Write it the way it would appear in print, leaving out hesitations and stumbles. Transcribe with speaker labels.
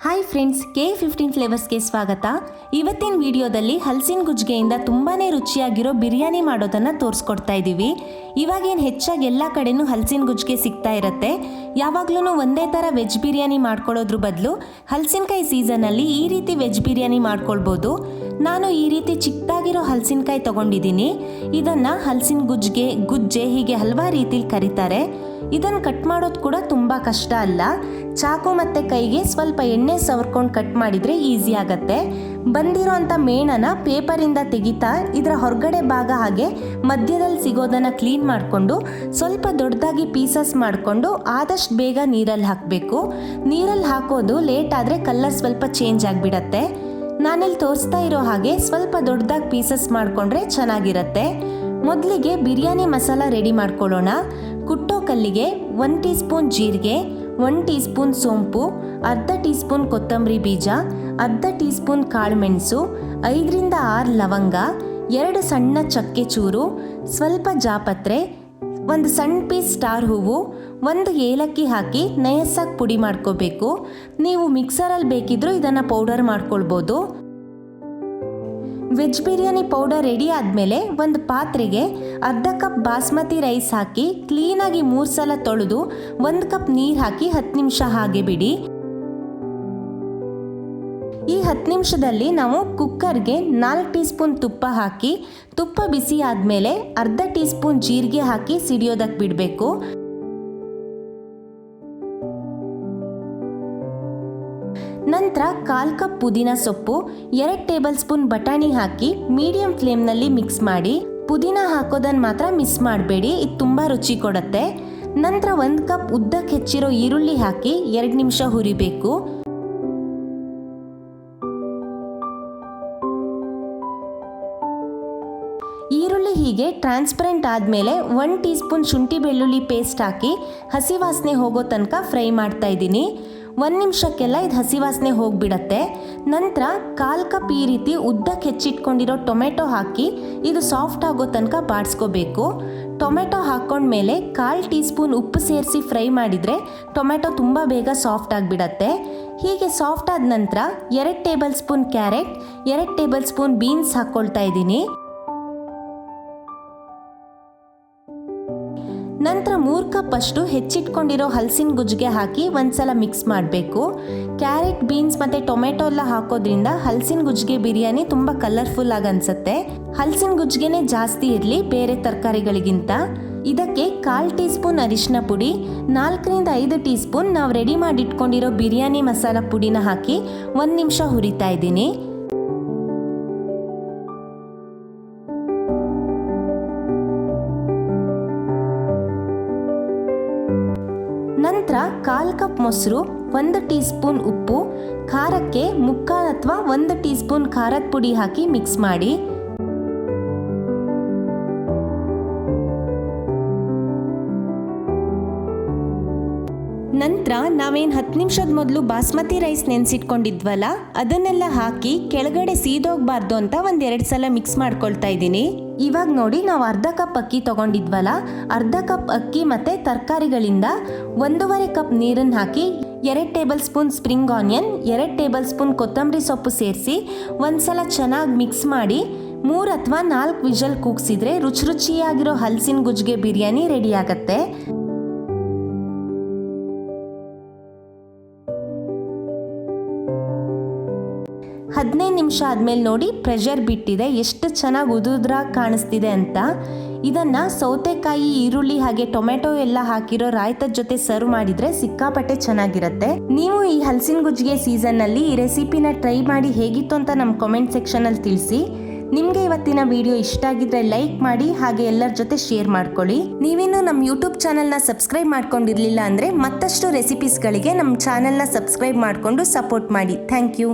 Speaker 1: Hi friends, K15 ಫ್ಲೇವರ್ಸ್ಗೆ ಸ್ವಾಗತ. ಇವತ್ತಿನ ವಿಡಿಯೋದಲ್ಲಿ ಹಲಸಿನ ಗುಜ್ಜಿಗೆಯಿಂದ ತುಂಬಾ ರುಚಿಯಾಗಿರೋ ಬಿರಿಯಾನಿ ಮಾಡೋದನ್ನು ತೋರಿಸ್ಕೊಡ್ತಾ ಇದ್ದೀವಿ. ಇವಾಗೇನು ಹೆಚ್ಚಾಗಿ ಎಲ್ಲ ಕಡೆನೂ ಹಲಸಿನ ಗುಜ್ಜಿಗೆ ಸಿಗ್ತಾ ಇರುತ್ತೆ. ಯಾವಾಗಲೂ ಒಂದೇ ಥರ ವೆಜ್ ಬಿರಿಯಾನಿ ಮಾಡ್ಕೊಳ್ಳೋದ್ರ ಬದಲು ಹಲಸಿನಕಾಯಿ ಸೀಸನಲ್ಲಿ ಈ ರೀತಿ ವೆಜ್ ಬಿರಿಯಾನಿ ಮಾಡ್ಕೊಳ್ಬೋದು. ನಾನು ಈ ರೀತಿ ಚಿಕ್ಕದಾಗಿರೋ ಹಲಸಿನಕಾಯಿ ತೊಗೊಂಡಿದ್ದೀನಿ. ಇದನ್ನು ಹಲಸಿನ ಗುಜ್ಜೆ ಹೀಗೆ ಹಲವಾರು ರೀತಿಲಿ ಕರೀತಾರೆ. ಇದನ್ನು ಕಟ್ ಮಾಡೋದು ಕೂಡ ತುಂಬ ಕಷ್ಟ ಅಲ್ಲ. ಚಾಕು ಮತ್ತು ಕೈಗೆ ಸ್ವಲ್ಪ ಎಣ್ಣೆ ಸವರ್ಕೊಂಡು ಕಟ್ ಮಾಡಿದರೆ ಈಸಿ ಆಗುತ್ತೆ. ಬಂದಿರೋ ಅಂಥ ಮೇಣನ ಪೇಪರಿಂದ ತೆಗಿತಾ ಇದರ ಹೊರಗಡೆ ಭಾಗ ಹಾಗೆ ಮಧ್ಯದಲ್ಲಿ ಸಿಗೋದನ್ನು ಕ್ಲೀನ್ ಮಾಡಿಕೊಂಡು ಸ್ವಲ್ಪ ದೊಡ್ಡದಾಗಿ ಪೀಸಸ್ ಮಾಡಿಕೊಂಡು ಆದಷ್ಟು ಬೇಗ ನೀರಲ್ಲಿ ಹಾಕಬೇಕು. ನೀರಲ್ಲಿ ಹಾಕೋದು ಲೇಟ್ ಆದರೆ ಕಲರ್ ಸ್ವಲ್ಪ ಚೇಂಜ್ ಆಗಿಬಿಡತ್ತೆ. ನಾನಿಲ್ಲಿ ತೋರಿಸ್ತಾ ಇರೋ ಹಾಗೆ ಸ್ವಲ್ಪ ದೊಡ್ಡದಾಗಿ ಪೀಸಸ್ ಮಾಡಿಕೊಂಡ್ರೆ ಚೆನ್ನಾಗಿರುತ್ತೆ. ಮೊದಲಿಗೆ ಬಿರಿಯಾನಿ ಮಸಾಲ ರೆಡಿ ಮಾಡ್ಕೊಳ್ಳೋಣ. ಕುಟ್ಟೋ ಕಲ್ಲಿಗೆ 1 ಟೀ ಸ್ಪೂನ್ ಜೀರಿಗೆ, 1 ಟೀ ಸ್ಪೂನ್ ಸೋಂಪು, ಅರ್ಧ ಟೀ ಸ್ಪೂನ್ ಕೊತ್ತಂಬರಿ ಬೀಜ, ಅರ್ಧ ಟೀ ಸ್ಪೂನ್ ಕಾಳುಮೆಣಸು, 5 ರಿಂದ 6 ಲವಂಗ, 2 ಸಣ್ಣ ಚಕ್ಕೆ ಚೂರು, ಸ್ವಲ್ಪ ಜಾಪತ್ರೆ, 1 ಸಣ್ಣ ಪೀಸ್ ಸ್ಟಾರ್ ಹೂವು, 1 ಏಲಕ್ಕಿ ಹಾಕಿ ನಯಸ್ಸಾಗಿ ಪುಡಿ ಮಾಡ್ಕೋಬೇಕು. ನೀವು ಮಿಕ್ಸರಲ್ಲಿ ಬೇಕಿದ್ರೂ ಇದನ್ನು ಪೌಡರ್ ಮಾಡ್ಕೊಳ್ಬೋದು. ವೆಜ್ ಬಿರಿಯಾನಿ ಪೌಡರ್ ರೆಡಿ ಆದಮೇಲೆ ಒಂದು ಪಾತ್ರೆಗೆ ಅರ್ಧ ಕಪ್ ಬಾಸ್ಮತಿ ರೈಸ್ ಹಾಕಿ ಕ್ಲೀನಾಗಿ 3 ಸಲ ತೊಳೆದು 1 ಕಪ್ ನೀರು ಹಾಕಿ 10 ನಿಮಿಷ ಹಾಗೆ ಬಿಡಿ. ಈ 10 ನಿಮಿಷದಲ್ಲಿ ನಾವು ಕುಕ್ಕರ್ಗೆ 4 ಟೀ ಸ್ಪೂನ್ ತುಪ್ಪ ಹಾಕಿ ತುಪ್ಪ ಬಿಸಿ ಆದಮೇಲೆ ಅರ್ಧ ಟೀ ಸ್ಪೂನ್ ಜೀರಿಗೆ ಹಾಕಿ ಸಿಡಿಯೋದಕ್ಕೆ ಬಿಡಬೇಕು. ನಂತರ 1/4 ಕಪ್ ಪುದೀನ ಸೊಪ್ಪು, 2 ಟೇಬಲ್ ಸ್ಪೂನ್ ಬಟಾಣಿ ಹಾಕಿ ಮೀಡಿಯಂ ಫ್ಲೇಮ್ನಲ್ಲಿ ಮಿಕ್ಸ್ ಮಾಡಿ. ಪುದೀನ ಹಾಕೋದನ್ನು ಮಾತ್ರ ಮಿಸ್ ಮಾಡಬೇಡಿ, ಇದು ತುಂಬ ರುಚಿ ಕೊಡುತ್ತೆ. ನಂತರ 1 ಕಪ್ ಉದ್ದಕ್ಕೆ ಹೆಚ್ಚಿರೋ ಈರುಳ್ಳಿ ಹಾಕಿ 2 ನಿಮಿಷ ಹುರಿಬೇಕು. ಈರುಳ್ಳಿ ಹೀಗೆ ಟ್ರಾನ್ಸ್ಪರೆಂಟ್ ಆದಮೇಲೆ 1 ಟೀ ಸ್ಪೂನ್ ಶುಂಠಿ ಬೆಳ್ಳುಳ್ಳಿ ಪೇಸ್ಟ್ ಹಾಕಿ ಹಸಿ ವಾಸನೆ ಹೋಗೋ ತನಕ ಫ್ರೈ ಮಾಡ್ತಾ ಇದ್ದೀನಿ. 1 ನಿಮಿಷಕ್ಕೆಲ್ಲ ಇದು ಹಸಿ ವಾಸನೆ ಹೋಗಿಬಿಡತ್ತೆ. ನಂತರ 1/4 ಕಪ್ ಈ ರೀತಿ ಉದ್ದಕ್ಕೆ ಹೆಚ್ಚಿಟ್ಕೊಂಡಿರೋ ಟೊಮೆಟೊ ಹಾಕಿ ಇದು ಸಾಫ್ಟ್ ಆಗೋ ತನಕ ಬಾಡಿಸ್ಕೋಬೇಕು. ಟೊಮೆಟೊ ಹಾಕ್ಕೊಂಡ್ಮೇಲೆ 1/4 ಟೀ ಸ್ಪೂನ್ ಉಪ್ಪು ಸೇರಿಸಿ ಫ್ರೈ ಮಾಡಿದರೆ ಟೊಮೆಟೊ ತುಂಬ ಬೇಗ ಸಾಫ್ಟ್ ಆಗಿಬಿಡತ್ತೆ. ಹೀಗೆ ಸಾಫ್ಟ್ ಆದ ನಂತರ 2 table spoon carrot, 2 table spoon beans ಹಾಕ್ಕೊಳ್ತಾ ಇದ್ದೀನಿ. ನಂತರ 3 ಕಪ್ ಅಷ್ಟು ಹೆಚ್ಚಿಟ್ಕೊಂಡಿರೋ ಹಲಸಿನ ಗುಜ್ಜಿಗೆ ಹಾಕಿ ಒಂದ್ಸಲ ಮಿಕ್ಸ್ ಮಾಡಬೇಕು. ಕ್ಯಾರೆಟ್, ಬೀನ್ಸ್ ಮತ್ತು ಟೊಮೆಟೊ ಎಲ್ಲ ಹಾಕೋದ್ರಿಂದ ಹಲಸಿನ ಗುಜ್ಜಿಗೆ ಬಿರಿಯಾನಿ ತುಂಬ ಕಲರ್ಫುಲ್ ಆಗಿ ಅನಿಸುತ್ತೆ. ಹಲಸಿನ ಗುಜ್ಜಿಗೆನೇ ಜಾಸ್ತಿ ಇರಲಿ ಬೇರೆ ತರಕಾರಿಗಳಿಗಿಂತ. ಇದಕ್ಕೆ 1/4 ಟೀ ಸ್ಪೂನ್ ಅರಿಶಿನ ಪುಡಿ, 4 ರಿಂದ 5 ಟೀ ಸ್ಪೂನ್ ನಾವು ರೆಡಿ ಮಾಡಿಟ್ಕೊಂಡಿರೋ ಬಿರಿಯಾನಿ ಮಸಾಲ ಪುಡಿನ ಹಾಕಿ 1 ನಿಮಿಷ ಹುರಿತಾ ಇದ್ದೀನಿ. ನಂತರ 1/4 ಕಪ್ ಮೊಸರು, 1 ಟೀ ಸ್ಪೂನ್ ಉಪ್ಪು, ಖಾರಕ್ಕೆ 1/4 ಅಥವಾ 1 ಟೀ ಸ್ಪೂನ್ ಖಾರದ ಪುಡಿ ಹಾಕಿ ಮಿಕ್ಸ್ ಮಾಡಿ. ನಂತರ ನಾವೇನು 10 ನಿಮಿಷದ ಮೊದಲು ಬಾಸ್ಮತಿ ರೈಸ್ ನೆನೆಸಿಟ್ಕೊಂಡಿದ್ವಲ್ಲ ಅದನ್ನೆಲ್ಲ ಹಾಕಿ ಕೆಳಗಡೆ ಸೀದೋಗಬಾರ್ದು ಅಂತ 1-2 ಸಲ ಮಿಕ್ಸ್ ಮಾಡ್ಕೊಳ್ತಾ ಇದ್ದೀನಿ. ಇವಾಗ ನೋಡಿ, ನಾವು ಅರ್ಧ ಕಪ್ ಅಕ್ಕಿ ತೊಗೊಂಡಿದ್ವಲ್ಲ, ಅರ್ಧ ಕಪ್ ಅಕ್ಕಿ ಮತ್ತು ತರಕಾರಿಗಳಿಂದ 1.5 ಕಪ್ ನೀರನ್ನು ಹಾಕಿ 2 table spoon spring onion, 2 table spoon ಕೊತ್ತಂಬರಿ ಸೊಪ್ಪು ಸೇರಿಸಿ ಒಂದ್ಸಲ ಚೆನ್ನಾಗಿ ಮಿಕ್ಸ್ ಮಾಡಿ 3 ಅಥವಾ 4 ವಿಷಲ್ ಕೂಗಿಸಿದ್ರೆ ರುಚಿಯಾಗಿರೋ ಹಲಸಿನ ಗುಜ್ಜಿಗೆ ಬಿರಿಯಾನಿ ರೆಡಿ ಆಗುತ್ತೆ. 15 ನಿಮಿಷ ಆದಮೇಲೆ ನೋಡಿ, ಪ್ರೆಷರ್ ಬಿಟ್ಟಿದೆ, ಎಷ್ಟು ಚೆನ್ನಾಗಿ ಉದುದ್ರಾಗಿ ಕಾಣಿಸ್ತಿದೆ ಅಂತ. ಇದನ್ನು ಸೌತೆಕಾಯಿ, ಈರುಳ್ಳಿ ಹಾಗೆ ಟೊಮೆಟೊ ಎಲ್ಲ ಹಾಕಿರೋ ರಾಯ್ತದ ಜೊತೆ ಸರ್ವ್ ಮಾಡಿದರೆ ಸಿಕ್ಕಾಪಟ್ಟೆ ಚೆನ್ನಾಗಿರುತ್ತೆ. ನೀವು ಈ ಹಲಸಿನ ಗುಜ್ಜಿಗೆ ಸೀಸನ್ನಲ್ಲಿ ಈ ರೆಸಿಪಿನ ಟ್ರೈ ಮಾಡಿ ಹೇಗಿತ್ತು ಅಂತ ನಮ್ಮ ಕಾಮೆಂಟ್ ಸೆಕ್ಷನಲ್ಲಿ ತಿಳಿಸಿ. ನಿಮಗೆ ಇವತ್ತಿನ ವಿಡಿಯೋ ಇಷ್ಟ ಆಗಿದ್ರೆ ಲೈಕ್ ಮಾಡಿ, ಹಾಗೆ ಎಲ್ಲರ ಜೊತೆ ಶೇರ್ ಮಾಡ್ಕೊಳ್ಳಿ. ನೀವಿನ್ನೂ ನಮ್ಮ ಯೂಟ್ಯೂಬ್ ಚಾನಲ್ನ ಸಬ್ಸ್ಕ್ರೈಬ್ ಮಾಡ್ಕೊಂಡಿರಲಿಲ್ಲ ಅಂದರೆ ಮತ್ತಷ್ಟು ರೆಸಿಪೀಸ್ಗಳಿಗೆ ನಮ್ಮ ಚಾನಲ್ನ ಸಬ್ಸ್ಕ್ರೈಬ್ ಮಾಡಿಕೊಂಡು ಸಪೋರ್ಟ್ ಮಾಡಿ. Thank you.